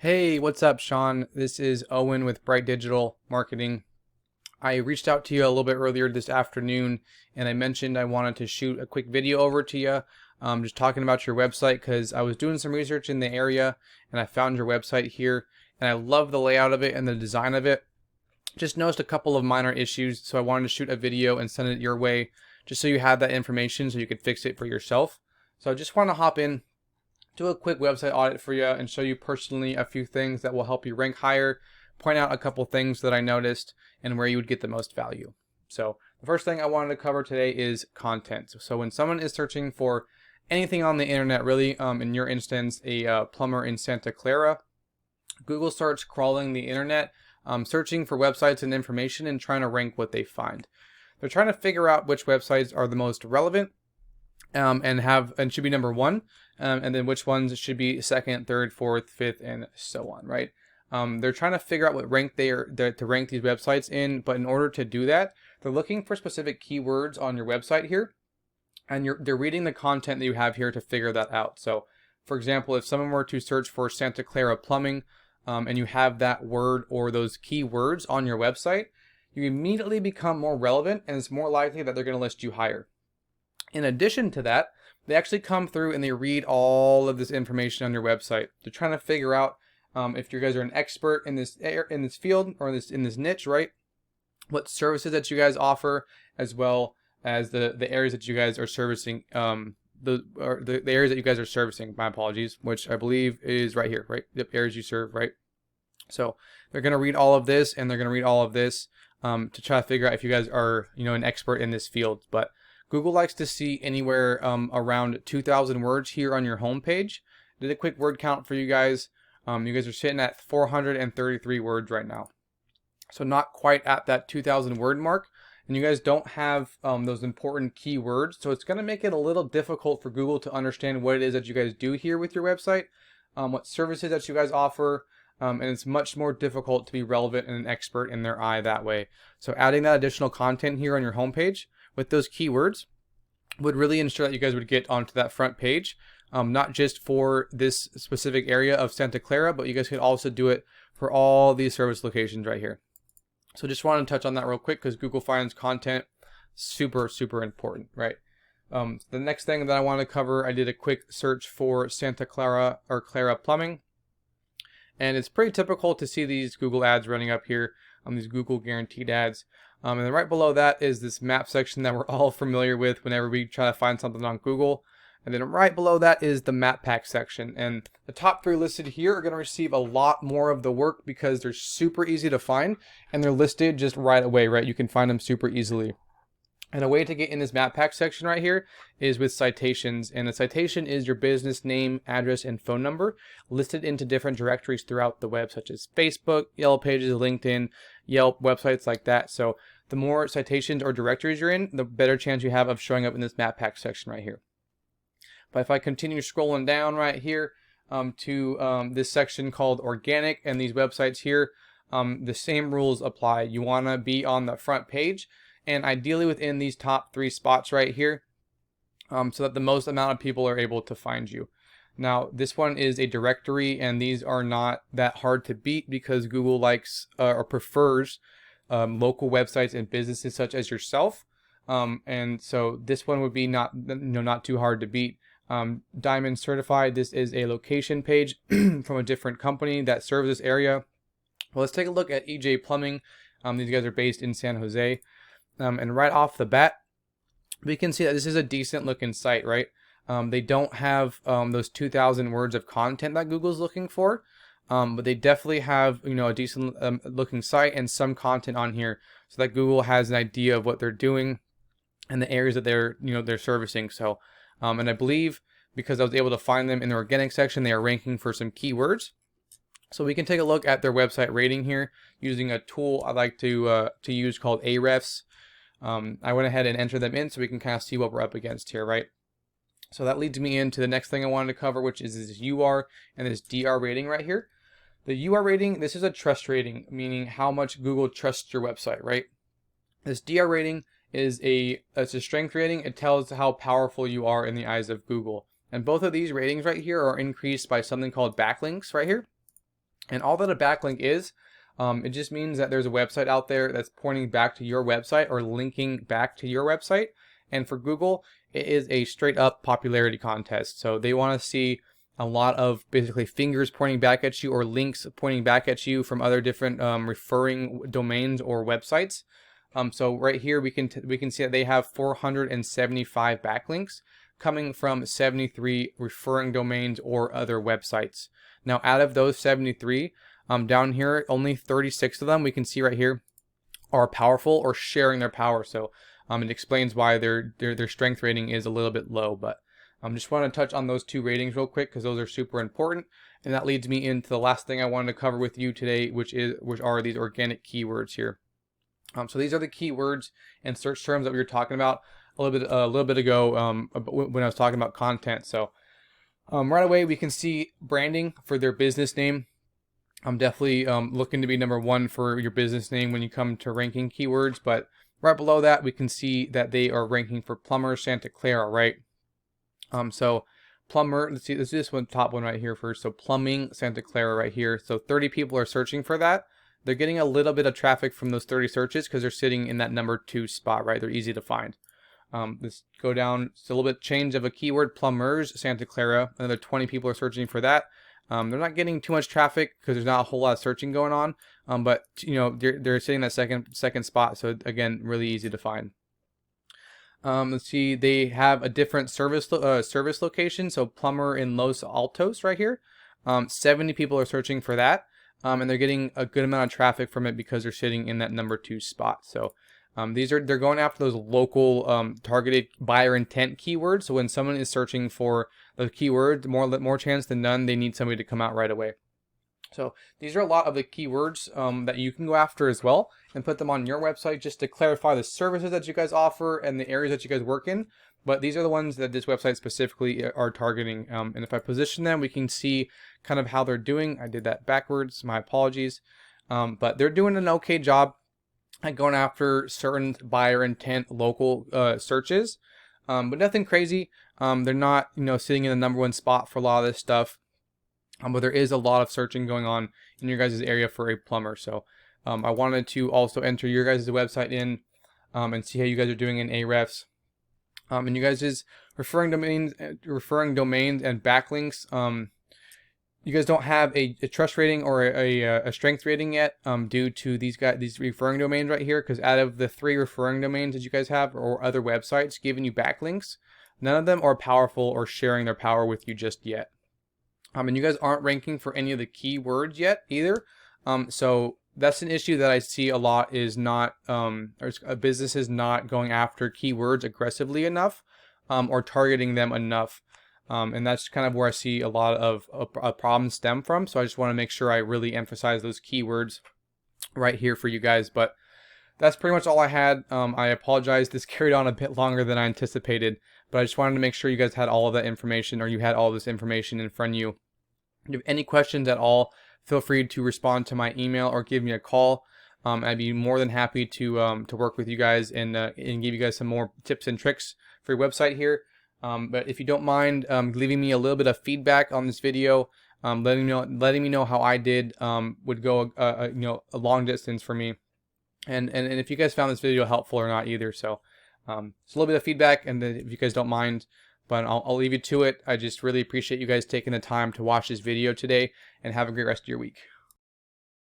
Hey, what's up, Sean? This is Owen with Bright Digital Marketing. I reached out to you a little bit earlier this afternoon, and I mentioned I wanted to shoot a quick video over to you, just talking about your website because I was doing some research in the area and I found your website here, and I love the layout of it and the design of it. Just noticed a couple of minor issues, so I wanted to shoot a video and send it your way, just so you had that information so you could fix it for yourself. So I just want to hop in, do a quick website audit for you and show you personally a few things that will help you rank higher, point out a couple things that I noticed, and where you would get the most value. So the first thing I wanted to cover today is content. So when someone is searching for anything on the internet, really, in your instance, a plumber in Santa Clara, Google starts crawling the internet, searching for websites and information and trying to rank what they find. They're trying to figure out which websites are the most relevant, and should be number one, and then which ones should be second, third, fourth, fifth, and so on, right? They're trying to figure out what rank to rank these websites in, but in order to do that, they're looking for specific keywords on your website here, and they're reading the content that you have here to figure that out. So, for example, if someone were to search for Santa Clara plumbing, and you have that word or those keywords on your website, you immediately become more relevant, and it's more likely that they're going to list you higher. In addition to that, they actually come through and they read all of this information on your website. They're trying to figure out if you guys are an expert in this field or in this niche, right? What services that you guys offer, as well as the areas that you guys are servicing. The areas that you guys are servicing. My apologies, which I believe is right here, right? Yep, areas you serve, right? So they're going to read all of this, and they're going to read all of this to try to figure out if you guys are, an expert in this field. But Google likes to see anywhere around 2,000 words here on your homepage. Did a quick word count for you guys. You guys are sitting at 433 words right now. So not quite at that 2,000 word mark. And you guys don't have those important keywords. So it's going to make it a little difficult for Google to understand what it is that you guys do here with your website, what services that you guys offer. And it's much more difficult to be relevant and an expert in their eye that way. So adding that additional content here on your homepage with those keywords would really ensure that you guys would get onto that front page, not just for this specific area of Santa Clara, but you guys could also do it for all these service locations right here. So just wanted to touch on that real quick because Google finds content super, super important, right? The next thing that I want to cover, I did a quick search for Santa Clara or Clara plumbing. And it's pretty typical to see these Google ads running up here, these Google guaranteed ads. And then right below that is this map section that we're all familiar with whenever we try to find something on Google. And then right below that is the map pack section. And the top three listed here are going to receive a lot more of the work because they're super easy to find and they're listed just right away, right? You can find them super easily. And a way to get in this map pack section right here is with citations. And a citation is your business name, address, and phone number listed into different directories throughout the web, such as Facebook, Yellow Pages, LinkedIn, Yelp, websites like that. So the more citations or directories you're in, the better chance you have of showing up in this map pack section right here. But if I continue scrolling down right here to this section called organic and these websites here, the same rules apply. You want to be on the front page, and ideally within these top three spots right here, so that the most amount of people are able to find you. Now, this one is a directory, and these are not that hard to beat because Google likes or prefers local websites and businesses such as yourself. And so this one would be not too hard to beat. Diamond certified. This is a location page from a different company that serves this area. Well, let's take a look at EJ Plumbing. These guys are based in San Jose. And right off the bat, we can see that this is a decent looking site, right? They don't have those 2,000 words of content that Google's looking for, but they definitely have a decent looking site and some content on here, so that Google has an idea of what they're doing and the areas that they're servicing. So, and I believe because I was able to find them in the organic section, they are ranking for some keywords. So we can take a look at their website rating here using a tool I like to use called Ahrefs. I went ahead and entered them in so we can kind of see what we're up against here, right? So that leads me into the next thing I wanted to cover, which is this UR and this DR rating right here. The UR rating, this is a trust rating, meaning how much Google trusts your website, right? This DR rating is it's a strength rating. It tells how powerful you are in the eyes of Google. And both of these ratings right here are increased by something called backlinks right here. And all that a backlink is, it just means that there's a website out there that's pointing back to your website or linking back to your website. And for Google, it is a straight up popularity contest. So they want to see a lot of basically fingers pointing back at you or links pointing back at you from other different referring domains or websites. So right here we can see that they have 475 backlinks coming from 73 referring domains or other websites. Now out of those 73, down here only 36 of them we can see right here are powerful or sharing their power. So it explains why their strength rating is a little bit low, but just want to touch on those two ratings real quick because those are super important, and that leads me into the last thing I wanted to cover with you today, which are these organic keywords here. So these are the keywords and search terms that we were talking about a little bit ago when I was talking about content. So right away we can see branding for their business name. I'm definitely looking to be number one for your business name when you come to ranking keywords, but right below that we can see that they are ranking for plumber Santa Clara, right? So plumber, let's do this one, top one right here first. So plumbing Santa Clara right here. So 30 people are searching for that. They're getting a little bit of traffic from those 30 searches because they're sitting in that number 2 spot, right? They're easy to find. Let's go down. It's a little bit change of a keyword, plumbers Santa Clara. Another 20 people are searching for that. They're not getting too much traffic because there's not a whole lot of searching going on. But you know, they're sitting that second spot. So again, really easy to find. Let's see, they have a different service location. So plumber in Los Altos right here. 70 people are searching for that. And they're getting a good amount of traffic from it because they're sitting in that number 2 spot. So they're going after those local targeted buyer intent keywords. So when someone is searching for the keyword, more chance than none, they need somebody to come out right away. So these are a lot of the keywords that you can go after as well and put them on your website just to clarify the services that you guys offer and the areas that you guys work in. But these are the ones that this website specifically are targeting. And if I position them, we can see kind of how they're doing. I did that backwards, my apologies. But they're doing an okay job at going after certain buyer intent local searches, but nothing crazy. They're not, sitting in the number 1 spot for a lot of this stuff. But there is a lot of searching going on in your guys' area for a plumber. So I wanted to also enter your guys' website in and see how you guys are doing in Ahrefs. And you guys' referring domains and backlinks. You guys don't have a trust rating or a strength rating yet due to these referring domains right here, because out of the 3 referring domains that you guys have or other websites giving you backlinks, none of them are powerful or sharing their power with you just yet. And you guys aren't ranking for any of the keywords yet either. So that's an issue that I see a lot, is not businesses not going after keywords aggressively enough or targeting them enough. And that's kind of where I see a lot of problems stem from. So I just want to make sure I really emphasize those keywords right here for you guys. But that's pretty much all I had. I apologize. This carried on a bit longer than I anticipated, but I just wanted to make sure you guys had all of that information, or you had all of this information in front of you. If you have any questions at all, feel free to respond to my email or give me a call. I'd be more than happy to work with you guys and give you guys some more tips and tricks for your website here. But if you don't mind leaving me a little bit of feedback on this video, letting me know how I did, would go a long distance for me. And if you guys found this video helpful or not either. So it's a little bit of feedback, and then if you guys don't mind, but I'll leave you to it. I just really appreciate you guys taking the time to watch this video today, and have a great rest of your week.